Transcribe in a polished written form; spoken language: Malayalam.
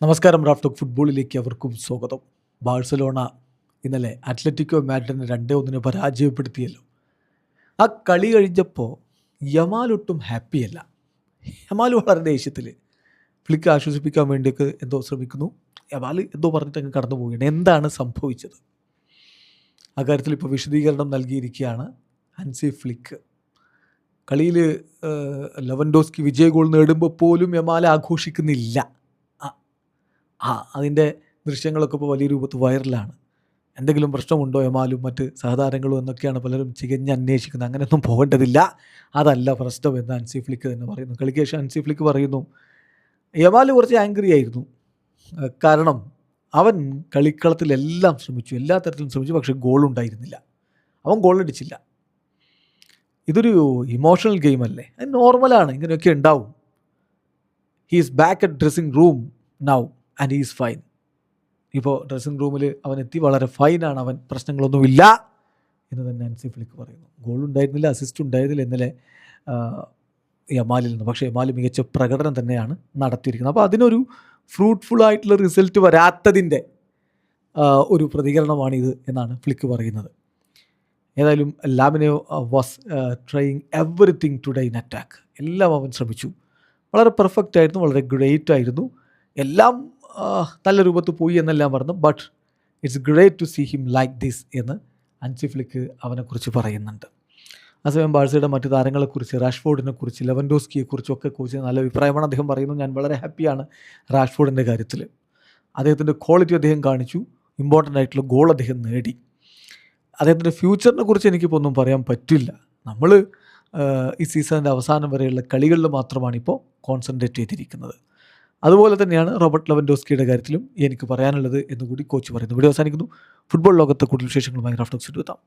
നമസ്കാരം. റാഫ് ടോക്ക് ഫുട്ബോളിലേക്ക് അവർക്കും സ്വാഗതം. ബാഴ്സലോണ ഇന്നലെ അത്ലറ്റിക്കോ മാഡ്രിഡിനെ 2-1 പരാജയപ്പെടുത്തിയല്ലോ. ആ കളി കഴിഞ്ഞപ്പോൾ യമാൽ ഒട്ടും ഹാപ്പിയല്ല. യമാൽ വളരെ ദേഷ്യത്തിൽ ഫ്ലിക്ക് ആശ്വസിപ്പിക്കാൻ വേണ്ടിയൊക്കെ എന്തോ ശ്രമിക്കുന്നു. യമാൽ എന്തോ പറഞ്ഞിട്ട് അങ്ങ് കടന്നു പോവുകയാണ്. എന്താണ് സംഭവിച്ചത്? അക്കാര്യത്തിൽ ഇപ്പോൾ വിശദീകരണം നൽകിയിരിക്കുകയാണ് ഹൻസി ഫ്ലിക്ക്. കളിയിൽ ലെവൻഡോസ്കി വിജയ ഗോൾ നേടുമ്പോൾ പോലും യമാൽ ആഘോഷിക്കുന്നില്ല. അതിൻ്റെ ദൃശ്യങ്ങളൊക്കെ ഇപ്പോൾ വലിയ രൂപത്തിൽ വൈറലാണ്. എന്തെങ്കിലും പ്രശ്നമുണ്ടോ യമാലും മറ്റ് സഹതാരങ്ങളും എന്നൊക്കെയാണ് പലരും ചികഞ്ഞ് അന്വേഷിക്കുന്നത്. അങ്ങനെയൊന്നും പോകേണ്ടതില്ല, അതല്ല പ്രശ്നം എന്ന് ഹൻസി ഫ്ലിക്ക് തന്നെ പറയുന്നു. കളിക്ക് ശേഷം ഹൻസി ഫ്ലിക്ക് പറയുന്നു, യമാൽ കുറച്ച് ആംഗ്രി ആയിരുന്നു. കാരണം അവൻ കളിക്കളത്തിലെല്ലാം ശ്രമിച്ചു, എല്ലാ തരത്തിലും ശ്രമിച്ചു, പക്ഷേ ഗോളുണ്ടായിരുന്നില്ല. അവൻ ഗോളടിച്ചില്ല. ഇതൊരു ഇമോഷണൽ ഗെയിമല്ലേ, അത് നോർമലാണ്, ഇങ്ങനെയൊക്കെ ഉണ്ടാവും. He is back at dressing room now and is fine. ഇപ്പോൾ ഡ്രസ്സിംഗ് റൂമിൽ അവൻ എത്തി, വളരെ ഫൈനാണ്, അവൻ പ്രശ്നങ്ങളൊന്നുമില്ല എന്ന് തന്നെ ഹൻസി ഫ്ലിക്ക് പറയുന്നു. ഗോളുണ്ടായിരുന്നില്ല, അസിസ്റ്റ് ഉണ്ടായിരുന്നില്ല ഇന്നലെ യമാലിൽ നിന്ന്. പക്ഷേ യമാൽ മികച്ച പ്രകടനം തന്നെയാണ് നടത്തിയിരിക്കുന്നത്. അപ്പോൾ അതിനൊരു ഫ്രൂട്ട്ഫുള്ളായിട്ടുള്ള റിസൾട്ട് വരാത്തതിൻ്റെ ഒരു പ്രതികരണമാണിത് എന്നാണ് ഫ്ലിക്ക് പറയുന്നത്. ഏതായാലും Lamine was trying everything today in attack. എല്ലാം അവൻ ശ്രമിച്ചു, വളരെ പെർഫെക്റ്റ് ആയിരുന്നു, വളരെ ഗ്രേറ്റ് ആയിരുന്നു, എല്ലാം നല്ല രൂപത്തിൽ പോയി എന്നെല്ലാം പറഞ്ഞു. But it's great to see him like this എന്ന് ഹൻസി ഫ്ലിക്ക് അവനെക്കുറിച്ച് പറയുന്നുണ്ട്. അതേസമയം ബാഴ്സയുടെ മറ്റു താരങ്ങളെക്കുറിച്ച്, റാഷ്ഫോർഡിനെക്കുറിച്ച്, ലെവൻഡോസ്കിയെക്കുറിച്ചൊക്കെ കോച്ചിന് നല്ല അഭിപ്രായമാണ്. അദ്ദേഹം പറയുന്നു, ഞാൻ വളരെ ഹാപ്പിയാണ് റാഷ്ഫോർഡിൻ്റെ കാര്യത്തിൽ. അദ്ദേഹത്തിൻ്റെ ക്വാളിറ്റി അദ്ദേഹം കാണിച്ചു, ഇമ്പോർട്ടൻ്റ് ആയിട്ടുള്ള ഗോൾ അദ്ദേഹം നേടി. അദ്ദേഹത്തിൻ്റെ ഫ്യൂച്ചറിനെ കുറിച്ച് എനിക്കിപ്പോൾ ഒന്നും പറയാൻ പറ്റില്ല. നമ്മൾ ഈ സീസണിൻ്റെ അവസാനം വരെയുള്ള കളികളിൽ മാത്രമാണ് ഇപ്പോൾ കോൺസെൻട്രേറ്റ് ചെയ്തിരിക്കുന്നത്. അതുപോലെ തന്നെയാണ് റോബർട്ട് ലെവൻഡോസ്കിയുടെ കാര്യത്തിലും എനിക്ക് പറയാനുള്ളത് എന്നുകൂടി കോച്ച് പറയുന്നു. വീഡിയോ അവസാനിക്കുന്നു. ഫുട്ബോൾ ലോകത്തെ കൂടുതൽ വിശേഷങ്ങളുമായി റാഫ് ടോക്സിൽ എത്താം.